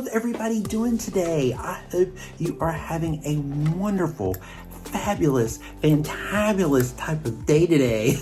How's everybody doing today? I hope you are having a wonderful, fabulous, fantabulous type of day today.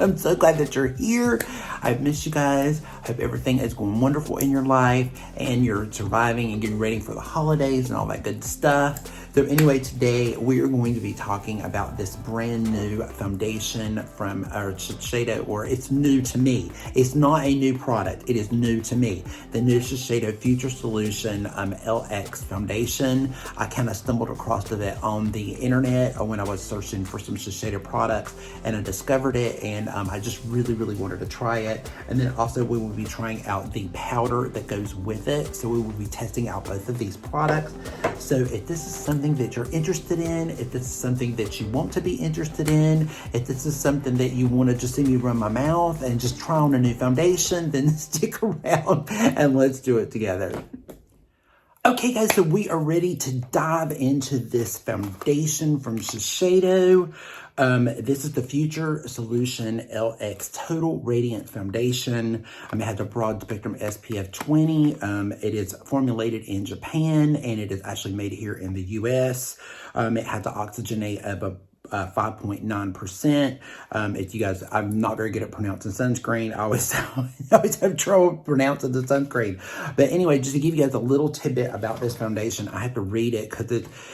I'm so glad that you're here. I've missed you guys. I hope everything is going wonderful in your life and you're surviving and getting ready for the holidays and all that good stuff. So anyway, today we are going to be talking about this brand new foundation from Shiseido, or it's new to me. It's not a new product, it is new to me. The new Shiseido Future Solution LX foundation. I kind of stumbled across it on the internet when I was searching for some Shiseido products, and I discovered it, and I just really wanted to try it. And then also we will be trying out the powder that goes with it. So we will be testing out both of these products. So if this is something that you're interested in, if this is something that you want to be interested in, if this is something that you want to just see me run my mouth and just try on a new foundation, then stick around and let's do it together. Okay guys, so we are ready to dive into this foundation from Shiseido. This is the Future Solution LX Total Radiant Foundation. It has a broad spectrum SPF 20. It is formulated in Japan and it is actually made here in the US. It has the oxygenate of 5.9%. If you guys, I'm not very good at pronouncing sunscreen. I always have trouble pronouncing the sunscreen. But anyway, just to give you guys a little tidbit about this foundation, I have to read it because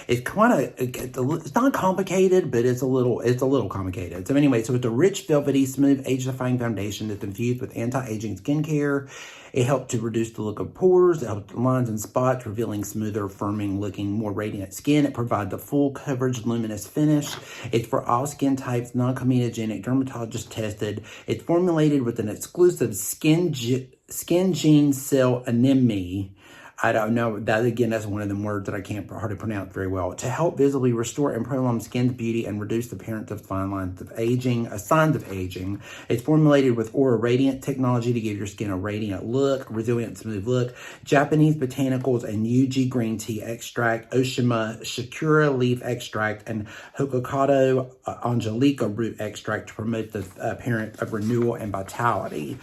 it's kind of, it's not complicated, but it's a little complicated. So anyway, so it's a rich, velvety, smooth, age-defying foundation that's infused with anti-aging skincare. It helped to reduce the look of pores. It helps lines and spots, revealing smoother, firming looking, more radiant skin. It provides a full coverage, luminous finish. It's for all skin types, non-comedogenic, dermatologist tested. It's formulated with an exclusive skin gene cell anemone. I don't know, that again, that's one of them words that I can't hardly pronounce very well. To help visibly restore and prolong skin's beauty and reduce the appearance of fine lines of aging, signs of aging. It's formulated with Aura Radiant technology to give your skin a radiant look, resilient, smooth look. Japanese botanicals and Yuji green tea extract, Oshima Shakura leaf extract, and Hokkaido Angelica root extract to promote the appearance of renewal and vitality.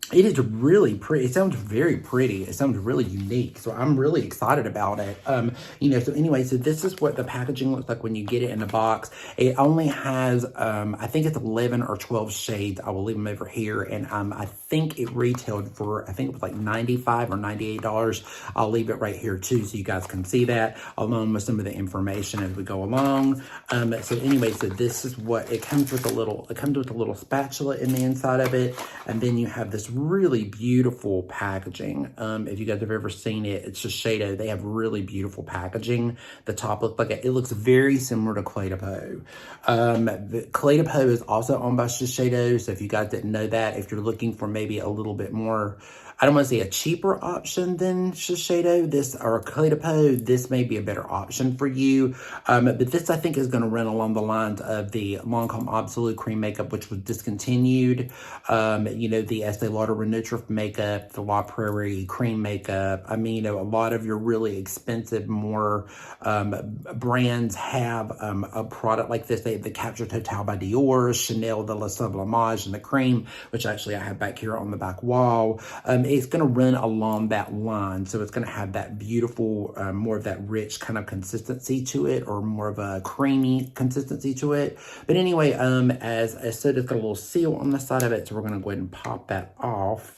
It is really pretty. It sounds very pretty. It sounds really unique. So I'm really excited about it. So anyway, so this is what the packaging looks like when you get it in the box. It only has, I think it's 11 or 12 shades. I will leave them over here. And I think it retailed for, I think it was like $95 or $98. I'll leave it right here too, so you guys can see that along with some of the information as we go along. So anyway, so this is what it comes with. It comes with a little spatula in the inside of it. And then you have this really beautiful packaging. If you guys have ever seen it, it's Shiseido. They have really beautiful packaging. The top looks like it looks very similar to Clé de Peau. Clé de Peau is also owned by Shiseido. So if you guys didn't know that, if you're looking for maybe a little bit more, I don't want to say a cheaper option than Shiseido, or Clé de Peau, this may be a better option for you. But this, I think, is going to run along the lines of the Lancome Absolute Cream makeup, which was discontinued. The Estee Lauder Renutriv makeup, the La Prairie cream makeup. I mean, a lot of your really expensive, more brands have a product like this. They have the Capture Total by Dior, Chanel, the La Sublimage, and the cream, which actually I have back here on the back wall. It's going to run along that line. So it's going to have that beautiful, more of that rich kind of consistency to it, or more of a creamy consistency to it. But anyway, as I said, it's got a little seal on the side of it. So we're going to go ahead and pop that off.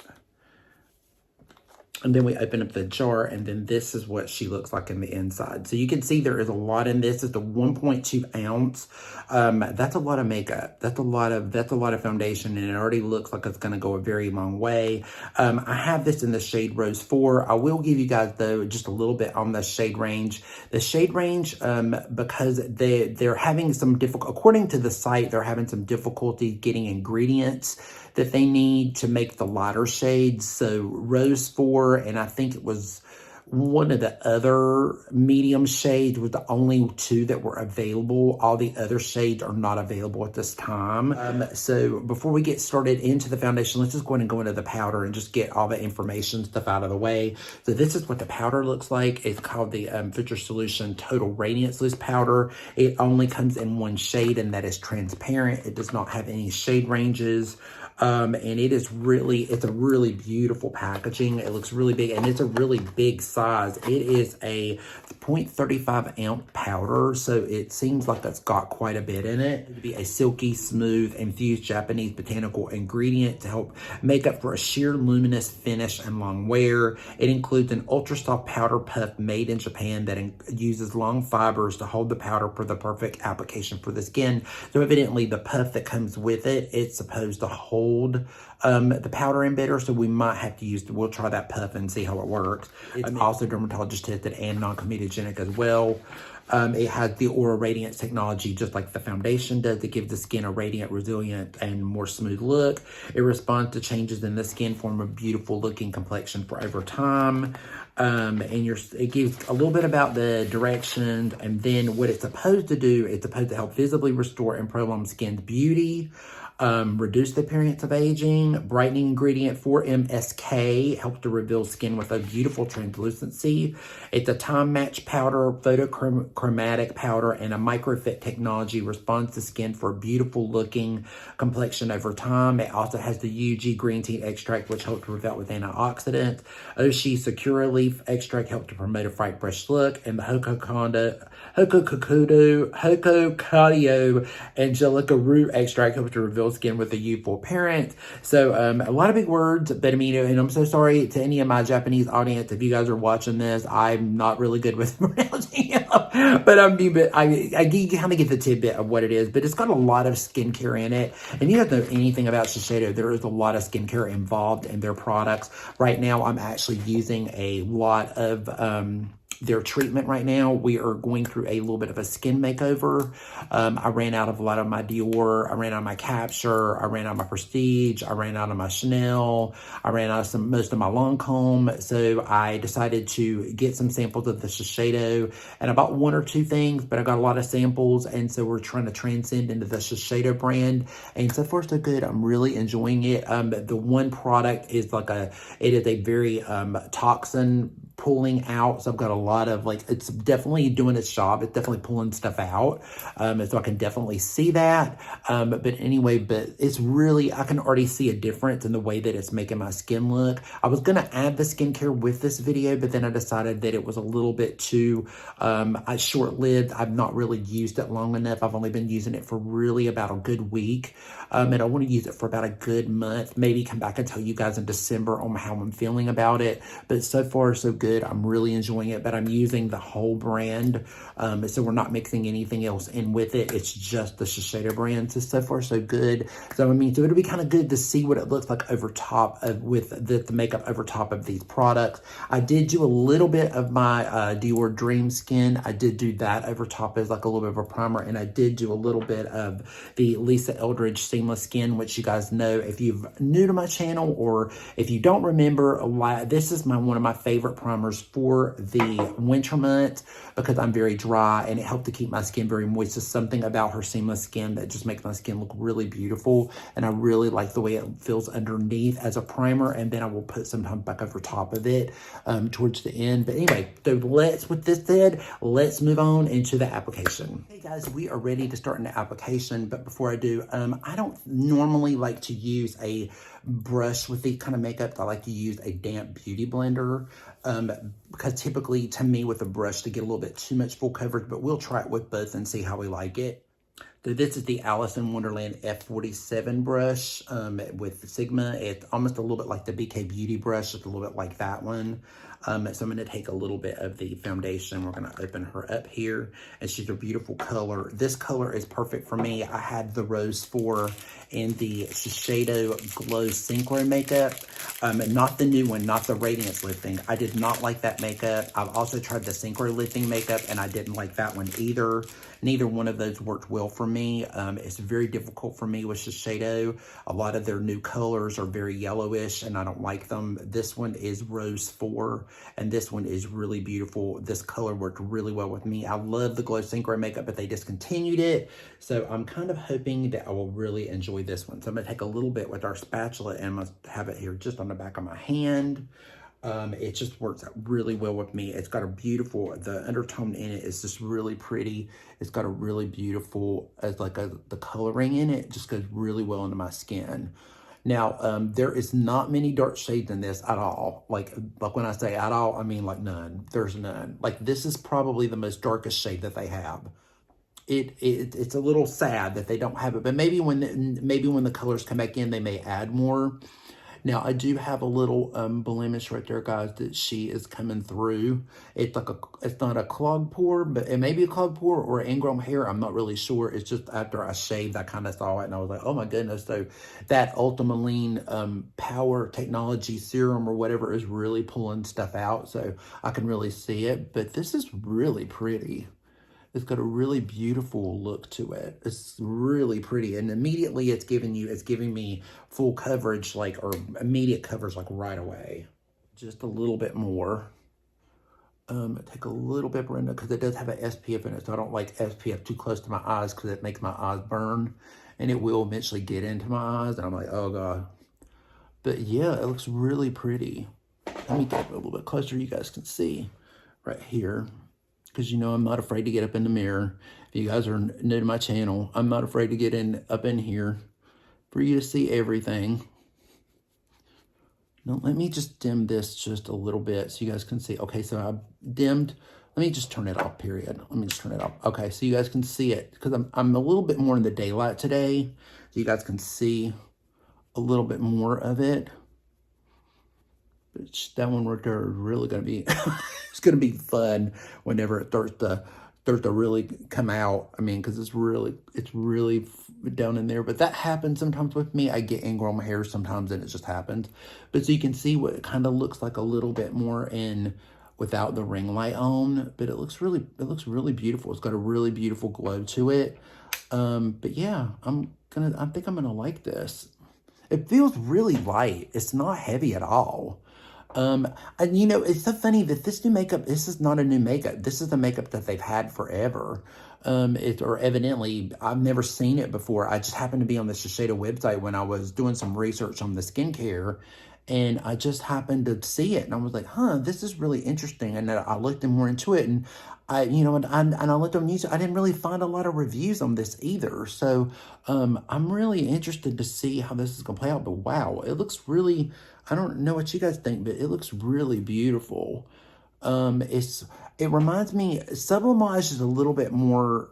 And then we open up the jar, and then this is what she looks like in the inside. So you can see there is a lot in this. It's a 1.2 ounce. That's a lot of makeup. That's a lot of foundation, and it already looks like it's going to go a very long way. I have this in the shade Rose 4. I will give you guys, though, just a little bit on the shade range. The shade range, because they're having some according to the site, they're having some difficulty getting ingredients that they need to make the lighter shades. So Rose 4, and I think it was one of the other medium shades, was the only two that were available. All the other shades are not available at this time. So before we get started into the foundation, let's just go ahead and go into the powder and just get all the information stuff out of the way. So this is what the powder looks like. It's called the Future Solution Total Radiance Loose Powder. It only comes in one shade, and that is transparent. It does not have any shade ranges. And it's a really beautiful packaging. It looks really big, and it's a really big size. It is a 0.35 ounce powder, so it seems like that's got quite a bit in it. It'd be a silky, smooth, infused Japanese botanical ingredient to help make up for a sheer luminous finish and long wear. It includes an ultra soft powder puff made in Japan that uses long fibers to hold the powder for the perfect application for the skin. So evidently the puff that comes with it, it's supposed to hold the powder embedder, so we might have to we'll try that puff and see how it works. It's also dermatologist tested and non-comedogenic as well. It has the Aura Radiance technology, just like the foundation does. It gives the skin a radiant, resilient, and more smooth look. It responds to changes in the skin, form a beautiful looking complexion for over time. It gives a little bit about the directions, and then what it's supposed to do, it's supposed to help visibly restore and prolong skin's beauty. Reduce the appearance of aging. Brightening ingredient 4-MSK helps to reveal skin with a beautiful translucency. It's a time-match powder, photochromatic powder, and a microfit technology responds to skin for a beautiful looking complexion over time. It also has the UG green tea extract, which helps to reveal with antioxidants. Oshi Sakura leaf extract helps to promote a bright, fresh look. And the Hokokadio Angelica root extract helps to reveal skin with a youthful appearance. So a lot of big words, but I mean, and I'm so sorry to any of my Japanese audience if you guys are watching this. I'm not really good with pronouncing it, but I kind of get the tidbit of what it is. But it's got a lot of skincare in it, and you don't know anything about Shiseido. There is a lot of skincare involved in their products. Right now, I'm actually using a lot of their treatment right now. We are going through a little bit of a skin makeover. I ran out of a lot of my Dior. I ran out of my Capture. I ran out of my Prestige. I ran out of my Chanel. I ran out of most of my Lancome. So I decided to get some samples of the Shiseido, and I bought one or two things, but I got a lot of samples. And so we're trying to transcend into the Shiseido brand. And so far so good. I'm really enjoying it. The one product is it is a very toxin pulling out. So I've got a lot of it's definitely doing its job. It's definitely pulling stuff out. So I can definitely see that. But it's really, I can already see a difference in the way that it's making my skin look. I was going to add the skincare with this video, but then I decided that it was a little bit too short-lived. I've not really used it long enough. I've only been using it for really about a good week. And I want to use it for about a good month. Maybe come back and tell you guys in December on how I'm feeling about it. But so far, so good. I'm really enjoying it, but I'm using the whole brand. So we're not mixing anything else in with it. It's just the Shiseido brand. So far, so good. So, so it'll be kind of good to see what it looks like over top of, with the makeup over top of these products. I did do a little bit of my Dior Dream Skin. I did do that over top as like a little bit of a primer, and I did do a little bit of the Lisa Eldridge Seamless Skin, which you guys know if you're new to my channel or if you don't remember, this is one of my favorite primers for the winter months because I'm very dry, and it helped to keep my skin very moist. There's something about her Seamless Skin that just makes my skin look really beautiful, and I really like the way it feels underneath as a primer, and then I will put some back over top of it towards the end. But anyway, so with this said, let's move on into the application. Hey guys, we are ready to start in the application, but before I do, I don't normally like to use a brush with these kind of makeup. I like to use a damp beauty blender because typically to me with a brush to get a little bit too much full coverage, but we'll try it with both and see how we like it. So this is the Alice in Wonderland F47 brush with Sigma. It's almost a little bit like the BK Beauty brush, just a little bit like that one. So I'm going to take a little bit of the foundation. We're going to open her up here, and she's a beautiful color. This color is perfect for me. I had the Rose 4 in the Shiseido Glow Synchro makeup. Not the new one, not the Radiance lifting. I did not like that makeup. I've also tried the Synchro lifting makeup, and I didn't like that one either. Neither one of those worked well for me. It's very difficult for me with Shiseido. A lot of their new colors are very yellowish, and I don't like them. This one is Rose 4, and this one is really beautiful. This color worked really well with me. I love the Glow Synchro makeup, but they discontinued it. So I'm kind of hoping that I will really enjoy this one. So I'm going to take a little bit with our spatula, and I'm going to have it here just on the back of my hand. It just works out really well with me. It's got a beautiful, the undertone in it is just really pretty. It's got a really beautiful, the coloring in it just goes really well into my skin. Now, there is not many dark shades in this at all. Like when I say at all, I mean like none. There's none. Like this is probably the most darkest shade that they have. It's a little sad that they don't have it, but maybe when the colors come back in, they may add more. Now, I do have a little blemish right there, guys, that she is coming through. It's like it's not a clogged pore, but it may be a clogged pore or ingrown hair. I'm not really sure. It's just after I shaved, I kind of saw it, and I was like, oh my goodness. So that Ultimaline Power Technology Serum or whatever is really pulling stuff out, so I can really see it. But this is really pretty. It's got a really beautiful look to it. It's really pretty. And immediately it's giving me full coverage, like, or immediate coverage, like right away. Just a little bit more. Take a little bit, Brenda, because it does have an SPF in it. So I don't like SPF too close to my eyes because it makes my eyes burn. And it will eventually get into my eyes. And I'm like, oh God. But yeah, it looks really pretty. Let me get a little bit closer. You guys can see right here. Because, you know, I'm not afraid to get up in the mirror. If you guys are new to my channel, I'm not afraid to get up in here for you to see everything. Now, let me just dim this just a little bit so you guys can see. Okay, so I dimmed. Let me just turn it off, period. Let me just turn it off. Okay, so you guys can see it. Because I'm a little bit more in the daylight today. So you guys can see a little bit more of it. That one right there is really going to be, it's going to be fun whenever it starts to really come out. I mean, because it's really down in there. But that happens sometimes with me. I get ingrown hair sometimes and it just happens. But so you can see what it kind of looks like a little bit more in without the ring light on. But it looks really beautiful. It's got a really beautiful glow to it. But yeah, I think I'm gonna like this. It feels really light. It's not heavy at all. And you know, it's so funny that this new makeup, this is not a new makeup. This is the makeup that they've had forever. Or evidently, I've never seen it before. I just happened to be on the Shiseido website when I was doing some research on the skincare, and I just happened to see it, and I was like, huh, this is really interesting. And I looked more into it, and I looked on YouTube. I didn't really find a lot of reviews on this either. So, I'm really interested to see how this is gonna play out. But wow, it looks really, I don't know what you guys think, but it looks really beautiful. It reminds me, Sublimage is a little bit more,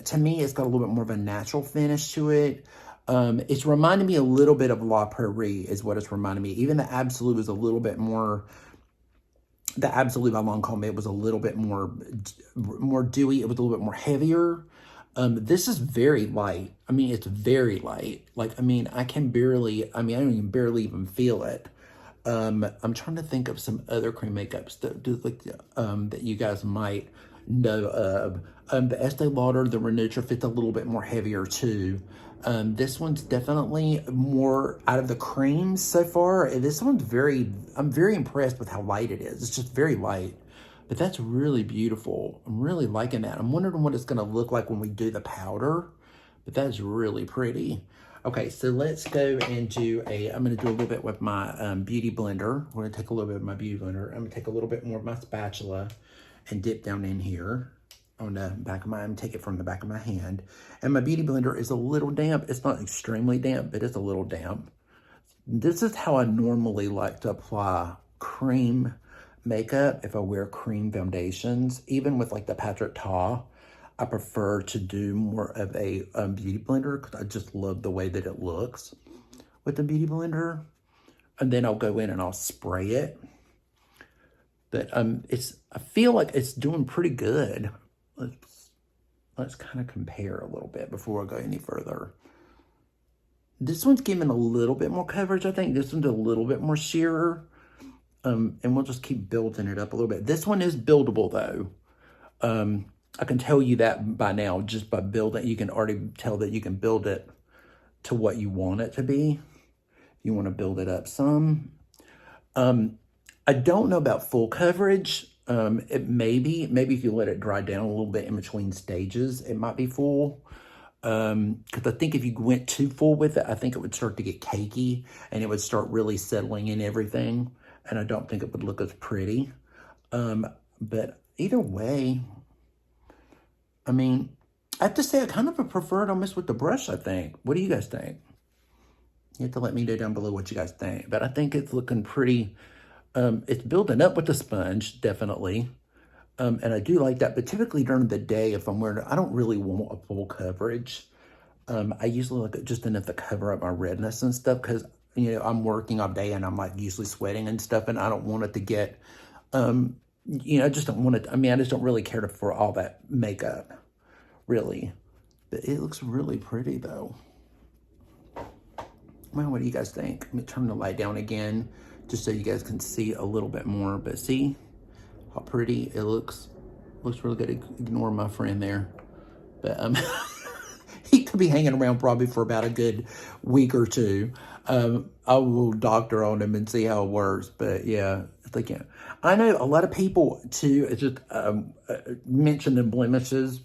to me, it's got a little bit more of a natural finish to it. It's reminding me a little bit of La Prairie is what it's reminding me. Even the Absolute is a little bit more, the Absolute by Lancome, it was a little bit more dewy. It was a little bit more heavier. This is very light. I mean, it's very light. Like, I mean, I don't even barely even feel it. I'm trying to think of some other cream makeups that do like that you guys might know of. The Estee Lauder, the Renutra fits a little bit more heavier too. This one's definitely more out of the creams so far. This one's I'm very impressed with how light it is. It's just very light, but that's really beautiful. I'm really liking that. I'm wondering what it's gonna look like when we do the powder, but that's really pretty. Okay, so let's go and I'm gonna do a little bit with my beauty blender. We're gonna take a little bit of my beauty blender. I'm gonna take a little bit more of my spatula and dip down in here on the back of take it from the back of my hand. And my beauty blender is a little damp. It's not extremely damp, but it's a little damp. This is how I normally like to apply cream makeup if I wear cream foundations. Even with like the Patrick Ta, I prefer to do more of a beauty blender because I just love the way that it looks with the beauty blender. And then I'll go in and I'll spray it. But I feel like it's doing pretty good. Let's kind of compare a little bit before I go any further. This one's giving a little bit more coverage, I think. This one's a little bit more sheerer. And we'll just keep building it up a little bit. This one is buildable though. I can tell you that by now, just by building, you can already tell that you can build it to what you want it to be. You want to build it up some. I don't know about full coverage. It maybe if you let it dry down a little bit in between stages, it might be full. Because I think if you went too full with it, I think it would start to get cakey and it would start really settling in everything. And I don't think it would look as pretty. But either way, I mean, I have to say I kind of prefer it almost with the brush, I think. What do you guys think? You have to let me know down below what you guys think. But I think it's looking pretty, it's building up with the sponge, definitely. And I do like that. But typically during the day, if I'm wearing it, I don't really want a full coverage. I usually look at just enough to cover up my redness and stuff because, you know, I'm working all day and I'm like usually sweating and stuff, and I don't want it to get, you know, I just don't want it. I mean, I just don't really care for all that makeup, really. But it looks really pretty though. Well, what do you guys think? Let me turn the light down again just so you guys can see a little bit more. But see how pretty it looks. Looks really good. Ignore my friend there. But he could be hanging around probably for about a good week or two. I will doctor on him and see how it works. But yeah, like, yeah. I know a lot of people too just mention the blemishes.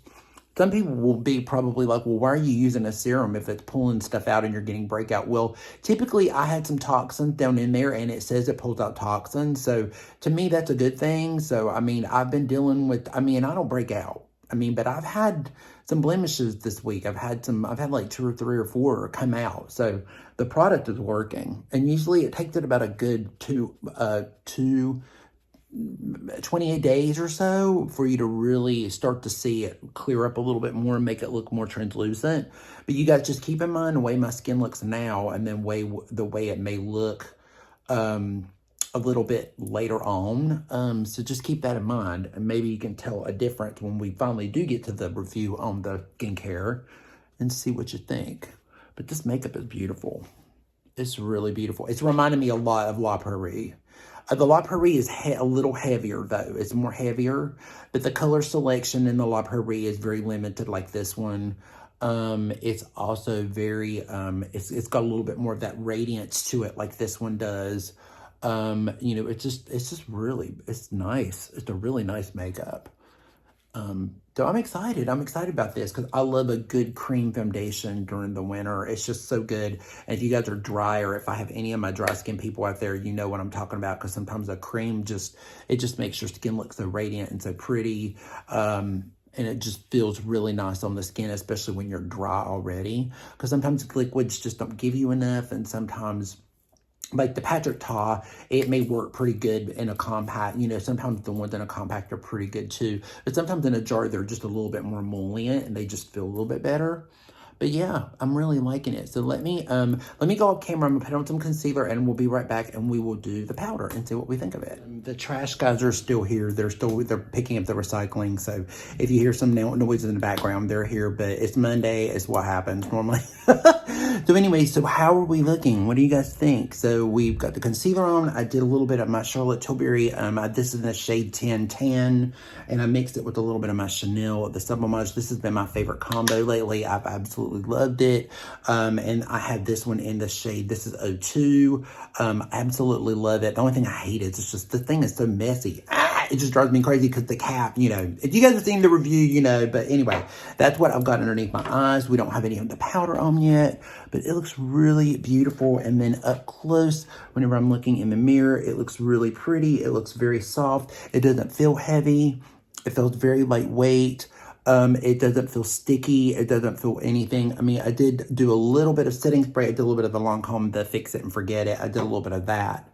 Some people will be probably like, well, why are you using a serum if it's pulling stuff out and you're getting breakout? Well, typically I had some toxins down in there and it says it pulls out toxins. So to me, that's a good thing. So, I mean, I've been dealing with, I mean, I don't break out. I mean, but I've had some blemishes this week. I've had like 2 or 3 or 4 come out. So the product is working. And usually it takes it about a good 28 days or so for you to really start to see it clear up a little bit more and make it look more translucent. But you guys just keep in mind the way my skin looks now and then the way it may look a little bit later on. So just keep that in mind, and maybe you can tell a difference when we finally do get to the review on the skincare and see what you think. But this makeup is beautiful. It's really beautiful. It's reminding me a lot of La Prairie. The La Prairie is a little heavier, though. It's more heavier, but the color selection in the La Prairie is very limited like this one. It's also very, it's got a little bit more of that radiance to it like this one does. You know, it's just really, it's nice. It's a really nice makeup. So I'm excited. I'm excited about this because I love a good cream foundation during the winter. It's just so good. And if you guys are dry, or if I have any of my dry skin people out there, you know what I'm talking about, because sometimes a cream it just makes your skin look so radiant and so pretty. And it just feels really nice on the skin, especially when you're dry already. Because sometimes liquids just don't give you enough, and sometimes, like the Patrick Ta, it may work pretty good in a compact. You know, sometimes the ones in a compact are pretty good too. But sometimes in a jar, they're just a little bit more emollient and they just feel a little bit better. But yeah, I'm really liking it. So let me go off camera. I'm gonna put on some concealer and we'll be right back and we will do the powder and see what we think of it. The trash guys are still here. They're picking up the recycling. So if you hear some noises in the background, they're here, but it's Monday. It's what happens normally. So anyway, so how are we looking? What do you guys think? So we've got the concealer on. I did a little bit of my Charlotte Tilbury. This is in the shade 10 Tan, and I mixed it with a little bit of my Chanel, the Sublimage. This has been my favorite combo lately. I've absolutely loved it. And I had this one in the shade, this is 02. I absolutely love it. The only thing I hate is it's just, the thing is so messy. It just drives me crazy because the cap, you know, if you guys have seen the review, you know, but anyway, that's what I've got underneath my eyes. We don't have any of the powder on yet, but it looks really beautiful. And then up close, whenever I'm looking in the mirror, it looks really pretty. It looks very soft. It doesn't feel heavy. It feels very lightweight. It doesn't feel sticky. It doesn't feel anything. I mean, I did do a little bit of setting spray. I did a little bit of the Lancome, the Fix It and Forget It. I did a little bit of that.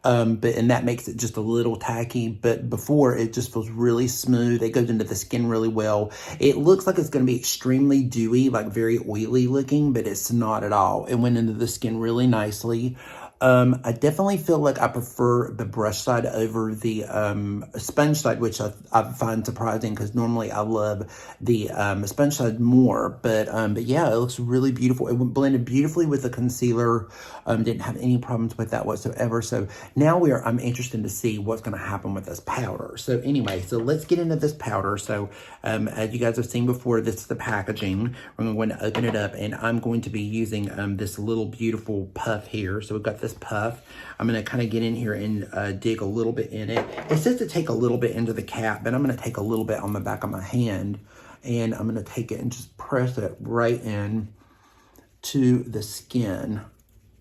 And that makes it just a little tacky, but before it just feels really smooth. It goes into the skin really well. It looks like it's going to be extremely dewy, like very oily looking, but it's not at all. It went into the skin really nicely. I definitely feel like I prefer the brush side over the sponge side, which I find surprising because normally I love the sponge side more. But yeah, it looks really beautiful. It blended beautifully with the concealer. Didn't have any problems with that whatsoever. So now I'm interested to see what's going to happen with this powder. So anyway, so let's get into this powder. So as you guys have seen before, this is the packaging. We're going to open it up, and I'm going to be using this little beautiful puff here. So we've got this puff. I'm going to kind of get in here and dig a little bit in it. It says to take a little bit into the cap, but I'm going to take a little bit on the back of my hand, and I'm going to take it and just press it right in to the skin.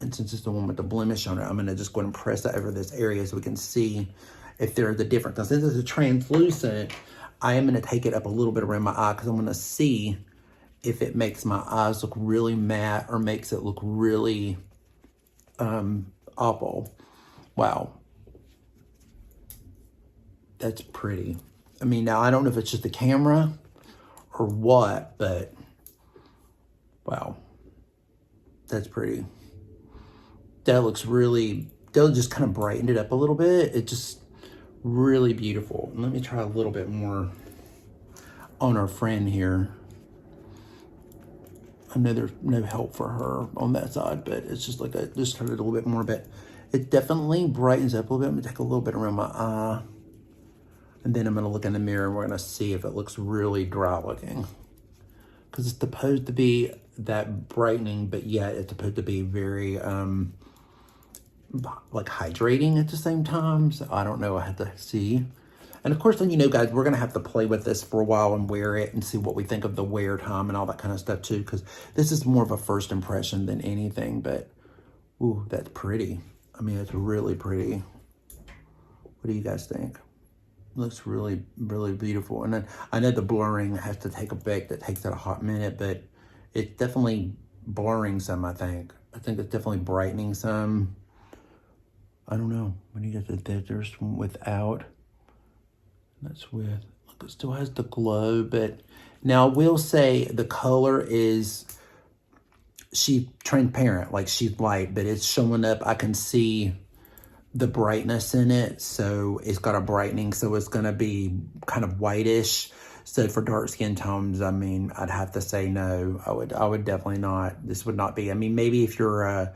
And since it's the one with the blemish on it, I'm going to just go ahead and press it over this area so we can see if there's a difference. Now, since it's a translucent, I am going to take it up a little bit around my eye because I'm going to see if it makes my eyes look really matte or makes it look really opal. Wow. That's pretty. I mean, now I don't know if it's just the camera or what, but wow. That's pretty. That looks really, that just kind of brightened it up a little bit. It just really beautiful. Let me try a little bit more on our friend here. I know there's no help for her on that side, but it's just like just try it a little bit more, but it definitely brightens up a little bit. I'm gonna take a little bit around my eye, and then I'm gonna look in the mirror and we're gonna see if it looks really dry looking. Because it's supposed to be that brightening, but yet it's supposed to be very like hydrating at the same time. So I don't know, I have to see. And of course, then, you know, guys, we're going to have to play with this for a while and wear it and see what we think of the wear time and all that kind of stuff too, because this is more of a first impression than anything. But ooh, that's pretty. I mean, it's really pretty. What do you guys think? Looks really, really beautiful. And then I know the blurring has to take a bit. That takes it a hot minute, but it's definitely blurring some, I think. I think it's definitely brightening some. I don't know. When you get the there's one without. That's with, look, it still has the glow, but now I will say the color is, she's transparent, like she's light, but it's showing up. I can see the brightness in it, so it's got a brightening, so it's gonna be kind of whitish. So for dark skin tones, I mean, I'd have to say no. I would definitely not. This would not be. I mean, maybe if you're a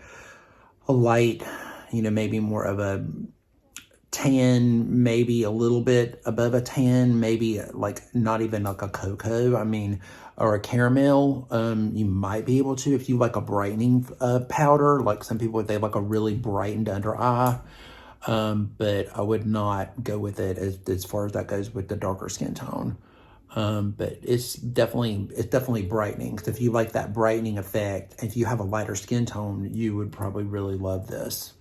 light, you know, maybe more of a tan, maybe a little bit above a tan, maybe like not even like a cocoa, I mean, or a caramel, you might be able to if you like a brightening powder, like some people, they like a really brightened under eye, but I would not go with it as far as that goes with the darker skin tone. But it's definitely brightening. So if you like that brightening effect, if you have a lighter skin tone, you would probably really love this.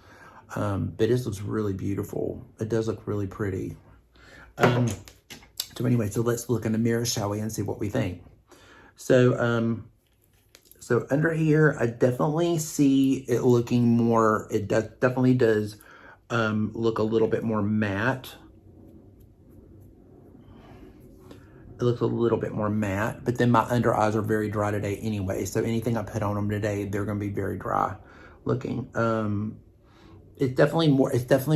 But this looks really beautiful. It does look really pretty. So anyway, so let's look in the mirror, shall we, and see what we think. So, so under here, I definitely see it looking more, it definitely does, look a little bit more matte. It looks a little bit more matte, but then my under eyes are very dry today anyway. So anything I put on them today, they're going to be very dry looking. It's definitely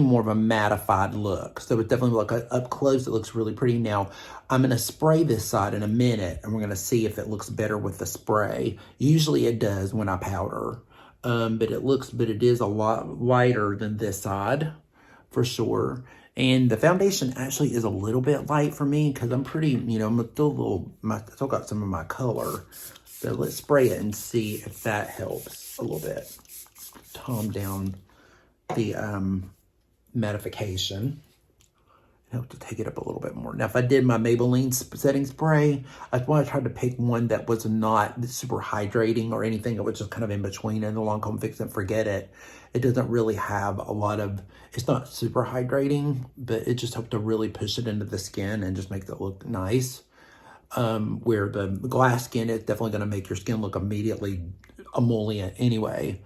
more of a mattified look. So it's definitely like up close, it looks really pretty. Now, I'm gonna spray this side in a minute and we're gonna see if it looks better with the spray. Usually it does when I powder, but it is a lot lighter than this side for sure. And the foundation actually is a little bit light for me because I'm pretty, you know, I'm still still got some of my color. So let's spray it and see if that helps a little bit. Calm down the mattification. Help to take it up a little bit more. Now, if I did my Maybelline setting spray, that's why I tried to pick one that was not super hydrating or anything. It was just kind of in between, and the Lancome Fix and Forget It. It doesn't really have a lot of, it's not super hydrating, but it just helped to really push it into the skin and just makes it look nice. Where the glass skin is definitely going to make your skin look immediately emollient anyway.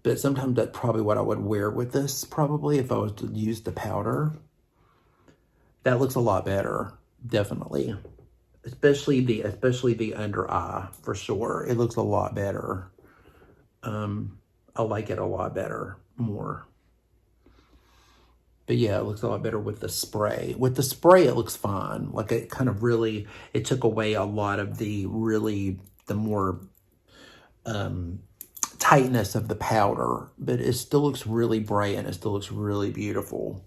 But sometimes that's probably what I would wear with this, probably, if I was to use the powder. That looks a lot better, definitely. Especially the under eye, for sure. It looks a lot better. I like it a lot better, more. But yeah, it looks a lot better with the spray. With the spray, it looks fine. Like it kind of really, it took away a lot of the more tightness of the powder, but it still looks really bright and it still looks really beautiful.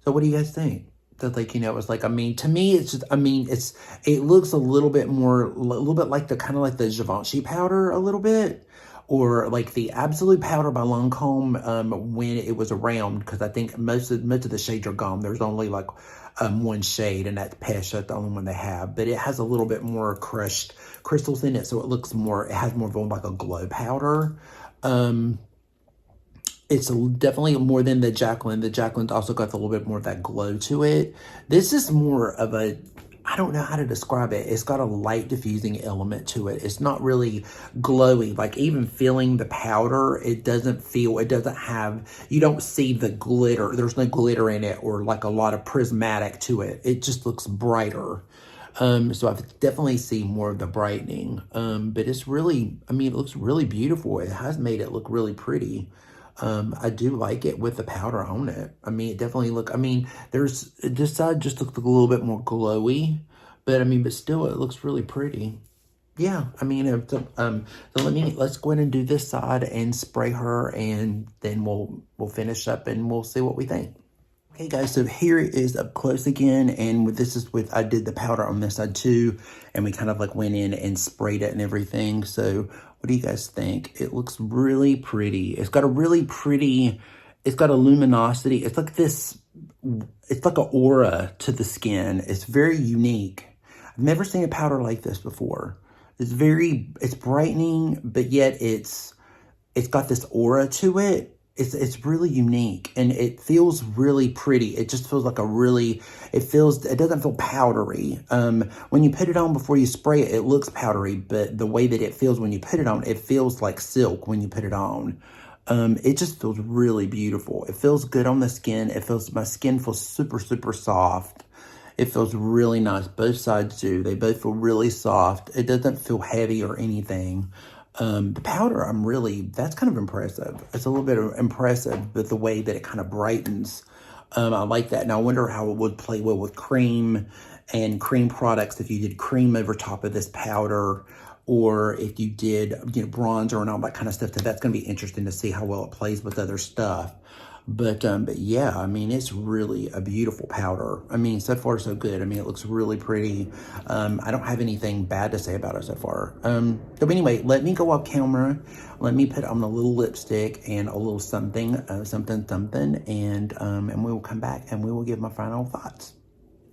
So what do you guys think? That, like, you know, it's like, I mean, to me, it's just, I mean, it looks a little bit like the kind of like the Givenchy powder a little bit, or like the Absolute powder by Lancome when it was around, because I think most of the shades are gone. There's only like one shade, and that's Pesh. That's the only one they have, but it has a little bit more crushed crystals in it, so it looks more, it has more of like a glow powder. It's definitely more than the Jacqueline. The Jacqueline's also got a little bit more of that glow to it. This is more of a I don't know how to describe it. It's got a light diffusing element to it. It's not really glowy. Like even feeling the powder, it doesn't have, you don't see the glitter. There's no glitter in it or like a lot of prismatic to it. It just looks brighter. So I definitely see more of the brightening. But it's really, I mean, it looks really beautiful. It has made it look really pretty. I do like it with the powder on it. I mean, it definitely I mean, this side just looks a little bit more glowy, but I mean, but still it looks really pretty. Yeah, I mean, so let's go ahead and do this side and spray her, and then we'll finish up and we'll see what we think. Okay guys, so here it is up close again, and I did the powder on this side too, and we kind of like went in and sprayed it and everything. So what do you guys think? It looks really pretty. It's got a luminosity. It's like an aura to the skin. It's very unique. I've never seen a powder like this before. It's brightening, but yet it's got this aura to it. It's really unique, and it feels really pretty. It just feels like it doesn't feel powdery. When you put it on before you spray it, it looks powdery, but the way that it feels when you put it on, it feels like silk when you put it on. It just feels really beautiful. It feels good on the skin. My skin feels super, super soft. It feels really nice. Both sides do. They both feel really soft. It doesn't feel heavy or anything. The powder, that's kind of impressive. It's a little bit impressive, but the way that it kind of brightens, I like that. And I wonder how it would play well with cream and cream products if you did cream over top of this powder, or if you did, bronzer and all that kind of stuff. That's going to be interesting to see how well it plays with other stuff. But yeah, I mean, it's really a beautiful powder. I mean, so far so good. I mean, it looks really pretty. I don't have anything bad to say about it so far. So anyway, let me go off camera. Let me put on a little lipstick and a little something, and we will come back and we will give my final thoughts.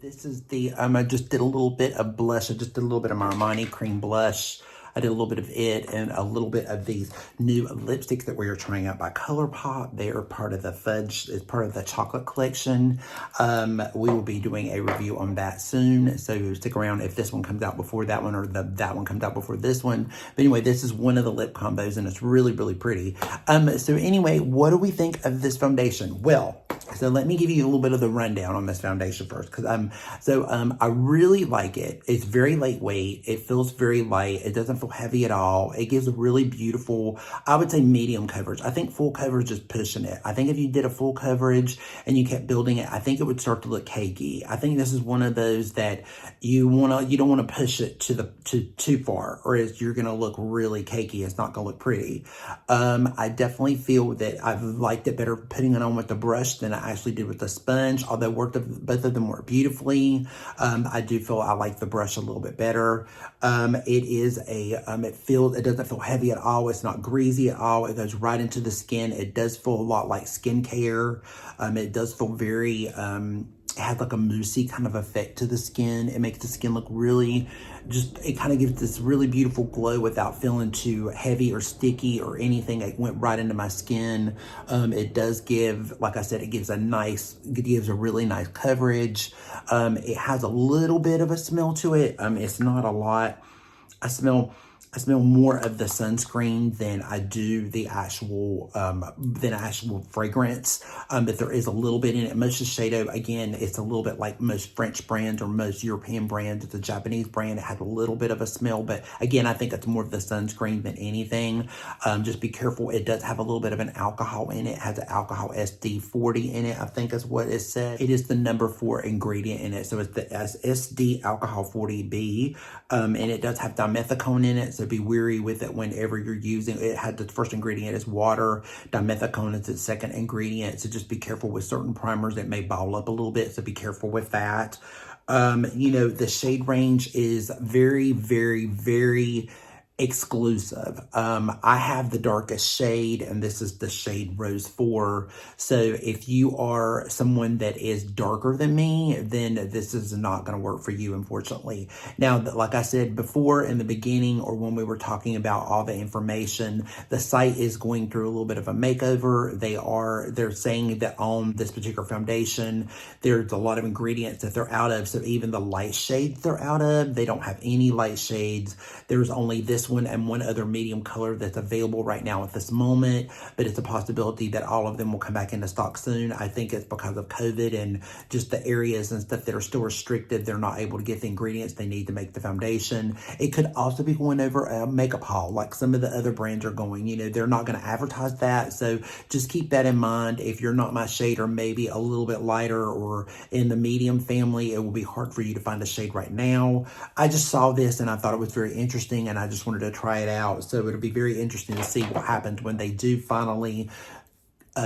This is I just did a little bit of blush. I just did a little bit of my Armani cream blush. I did a little bit of it and a little bit of these new lipsticks that we are trying out by ColourPop. They are part of the it's part of the chocolate collection. We will be doing a review on that soon, so stick around if this one comes out before that one, or that one comes out before this one. But anyway, this is one of the lip combos, and it's really, really pretty. So anyway, what do we think of this foundation? Well, so let me give you a little bit of the rundown on this foundation first, because I really like it. It's very lightweight. It feels very light. It doesn't feel heavy at all. It gives a really beautiful, I would say, medium coverage. I think full coverage is pushing it. I think if you did a full coverage and you kept building it, I think it would start to look cakey. I think this is one of those that you don't want to push it too far, or you're going to look really cakey. It's not going to look pretty. I definitely feel that I've liked it better putting it on with the brush than I actually did with the sponge, although both of them work beautifully. I do feel I like the brush a little bit better. It doesn't feel heavy at all. It's not greasy at all. It goes right into the skin. It does feel a lot like skincare. It does feel very, it has like a moussey kind of effect to the skin. It makes the skin look really, it kind of gives this really beautiful glow without feeling too heavy or sticky or anything. It went right into my skin. It does give, like I said, it gives a really nice coverage. It has a little bit of a smell to it. It's not a lot. I smell more of the sunscreen than I do the actual fragrance. But there is a little bit in it. Most Shiseido, again, it's a little bit like most French brands or most European brands. It's a Japanese brand. It has a little bit of a smell, but again, I think it's more of the sunscreen than anything. Just be careful. It does have a little bit of an alcohol in it. It has an alcohol SD40 in it, I think is what it said. It is the number 4 ingredient in it. So it's the SD alcohol 40B, and it does have dimethicone in it. So be wary with it whenever you're using it. The first ingredient is water. Dimethicone is its second ingredient. So just be careful with certain primers. It may ball up a little bit. So be careful with that. The shade range is very, very, very exclusive. I have the darkest shade, and this is the shade Rose 4. So if you are someone that is darker than me, then this is not going to work for you, unfortunately. Now, like I said before in the beginning, or when we were talking about all the information, the site is going through a little bit of a makeover. They're saying that on this particular foundation, there's a lot of ingredients that they're out of. So even the light shades they're out of, they don't have any light shades. There's only this one and one other medium color that's available right now at this moment, but it's a possibility that all of them will come back into stock soon. I think it's because of COVID and just the areas and stuff that are still restricted. They're not able to get the ingredients they need to make the foundation. It could also be going over a makeup haul like some of the other brands are going. You know, they're not going to advertise that, so just keep that in mind. If you're not my shade, or maybe a little bit lighter or in the medium family, it will be hard for you to find a shade right now. I just saw this and I thought it was very interesting, and I just wanted to try it out. So it'll be very interesting to see what happens when they do finally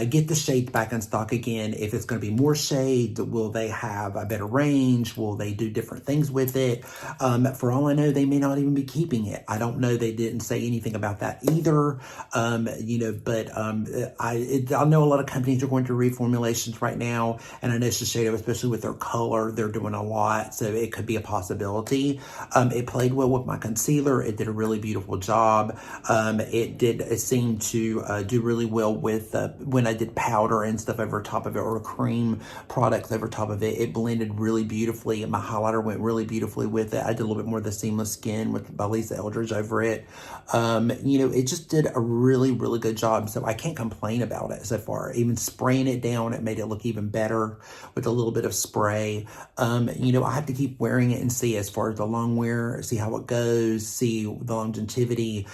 get the shades back in stock again. If it's going to be more shades, will they have a better range? Will they do different things with it? For all I know, they may not even be keeping it. I don't know. They didn't say anything about that either. You know, but I know a lot of companies are going through reformulations right now, and I know Shiseido, especially with their color, they're doing a lot, so it could be a possibility. It played well with my concealer. It did a really beautiful job. It seemed to do really well with when I did powder and stuff over top of it, or cream products over top of it. It blended really beautifully. My highlighter went really beautifully with it. I did a little bit more of the Seamless Skin by Lisa Eldridge over it. You know, it just did a really, really good job. So I can't complain about it so far. Even spraying it down, it made it look even better with a little bit of spray. You know, I have to keep wearing it and see as far as the long wear, see how it goes, see the longevity,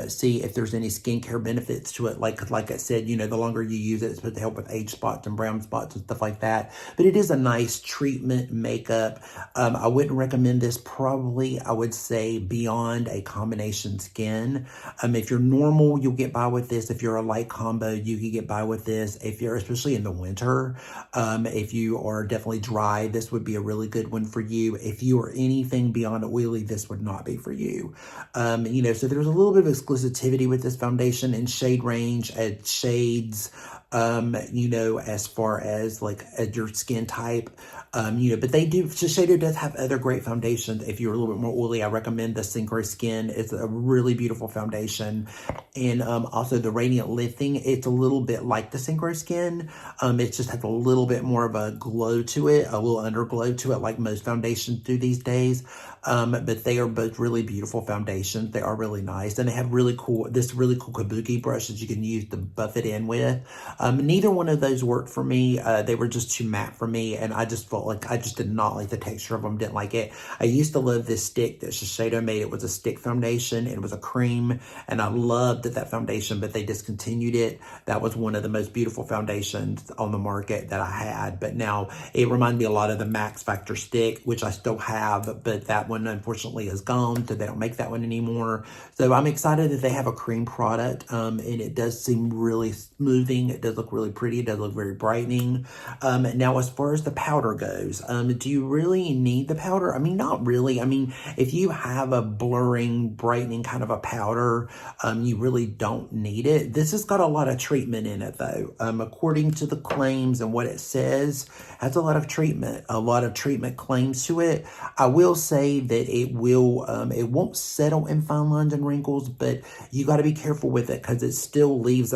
see if there's any skincare benefits to it. Like I said, you know, the longer you use it, it's supposed to help with age spots and brown spots and stuff like that. But it is a nice treatment makeup. I wouldn't recommend this probably, I would say, beyond a combination skin. If you're normal, you'll get by with this. If you're a light combo, you can get by with this. If you're, especially in the winter, if you are definitely dry, this would be a really good one for you. If you are anything beyond oily, this would not be for you. You know, so there's a little bit of exclusivity with this foundation in shade range, at shades, you know, as far as like your skin type, you know, but Shiseido does have other great foundations. If you're a little bit more oily, I recommend the Synchro Skin. It's a really beautiful foundation. And also the Radiant Lifting, it's a little bit like the Synchro Skin. It just has a little bit more of a glow to it, a little underglow to it, like most foundations do these days. But they are both really beautiful foundations. They are really nice. And they have this really cool kabuki brush that you can use to buff it in with. Neither one of those worked for me. They were just too matte for me, and I just felt like I just did not like the texture of them, didn't like it. I used to love this stick that Shiseido made. It was a stick foundation. It was a cream, and I loved that foundation, but they discontinued it. That was one of the most beautiful foundations on the market that I had, but now it reminded me a lot of the Max Factor stick, which I still have, but that one unfortunately is gone, so they don't make that one anymore. So I'm excited that they have a cream product, and it does seem really smoothing. It does look really pretty. It does look very brightening. Now, as far as the powder goes, do you really need the powder? I mean, not really. I mean, if you have a blurring, brightening kind of a powder, you really don't need it. This has got a lot of treatment in it, though. According to the claims and what it says, has a lot of treatment claims to it. I will say that it won't settle in fine lines and wrinkles, but you got to be careful with it because it still leaves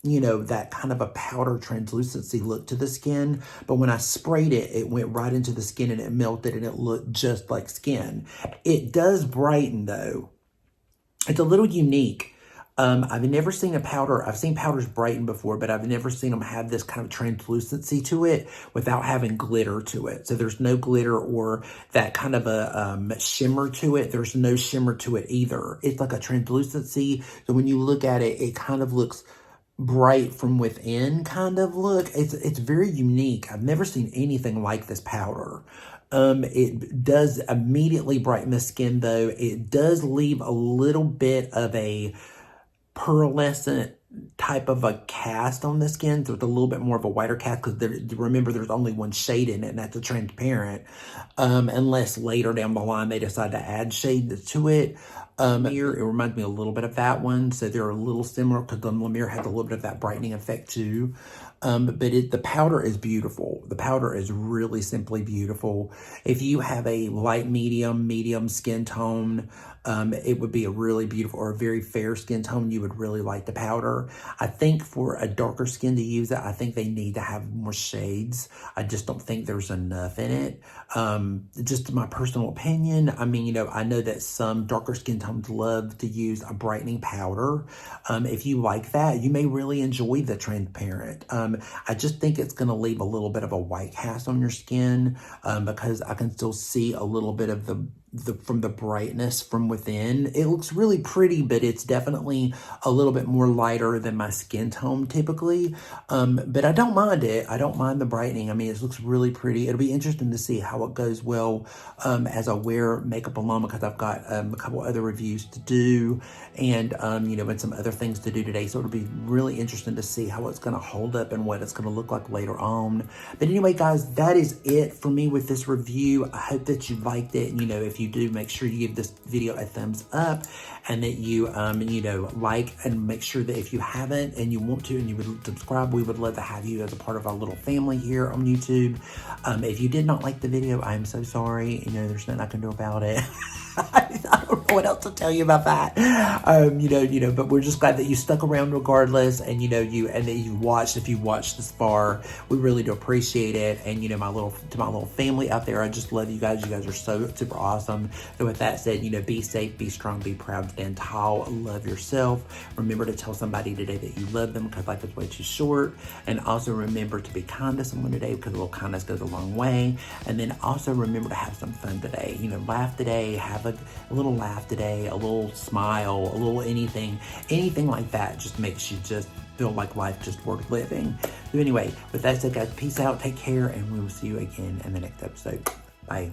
that kind of a powder translucency look to the skin. But when I sprayed it, it went right into the skin and it melted and it looked just like skin. It does brighten, though. It's a little unique. I've never seen a powder. I've seen powders brighten before, but I've never seen them have this kind of translucency to it without having glitter to it. So there's no glitter or that kind of a shimmer to it. There's no shimmer to it either. It's like a translucency. So when you look at it, it kind of looks bright from within kind of look. It's very unique. I've never seen anything like this powder. It does immediately brighten the skin, though. It does leave a little bit of a pearlescent type of a cast on the skin, so it's a little bit more of a whiter cast, because remember, there's only one shade in it, and that's a transparent, unless later down the line they decide to add shade to it. Here, it reminds me a little bit of that one, so they're a little similar, because the Lemire has a little bit of that brightening effect too. But the powder is beautiful. The powder is really simply beautiful. If you have a light medium skin tone, it would be a really beautiful, or a very fair skin tone, you would really like the powder. I think for a darker skin to use it, I think they need to have more shades. I just don't think there's enough in it. Just my personal opinion, I mean, you know, I know that some darker skin tones love to use a brightening powder. If you like that, you may really enjoy the transparent. I just think it's going to leave a little bit of a white cast on your skin, because I can still see a little bit of from the brightness from within. It looks really pretty, but it's definitely a little bit more lighter than my skin tone typically. But I don't mind it. I don't mind the brightening. I mean, it looks really pretty. It'll be interesting to see how it goes well as I wear makeup alone, because I've got a couple other reviews to do, and you know, and some other things to do today. So it'll be really interesting to see how it's going to hold up and what it's going to look like later on. But anyway, guys, that is it for me with this review. I hope that you liked it. And, you know, if you do, make sure you give this video a thumbs up, and that you you know, like, and make sure that if you haven't and you want to and you would subscribe, we would love to have you as a part of our little family here on YouTube. If you did not like the video, I'm so sorry. You know, there's nothing I can do about it. I don't know what else to tell you about that. You know, but we're just glad that you stuck around regardless, and you know, and that you watched. If you watched this far, we really do appreciate it. And you know, my little family out there, I just love you guys. You guys are so super awesome. So with that said, you know, be safe, be strong, be proud, stand tall, love yourself. Remember to tell somebody today that you love them, because life is way too short. And also remember to be kind to someone today, because a little kindness goes a long way. And then also remember to have some fun today. You know, laugh today, have a little laugh today, a little smile, a little anything like that just makes you just feel like life just worth living. So anyway, with that said, guys, peace out, take care, and we will see you again in the next episode. Bye.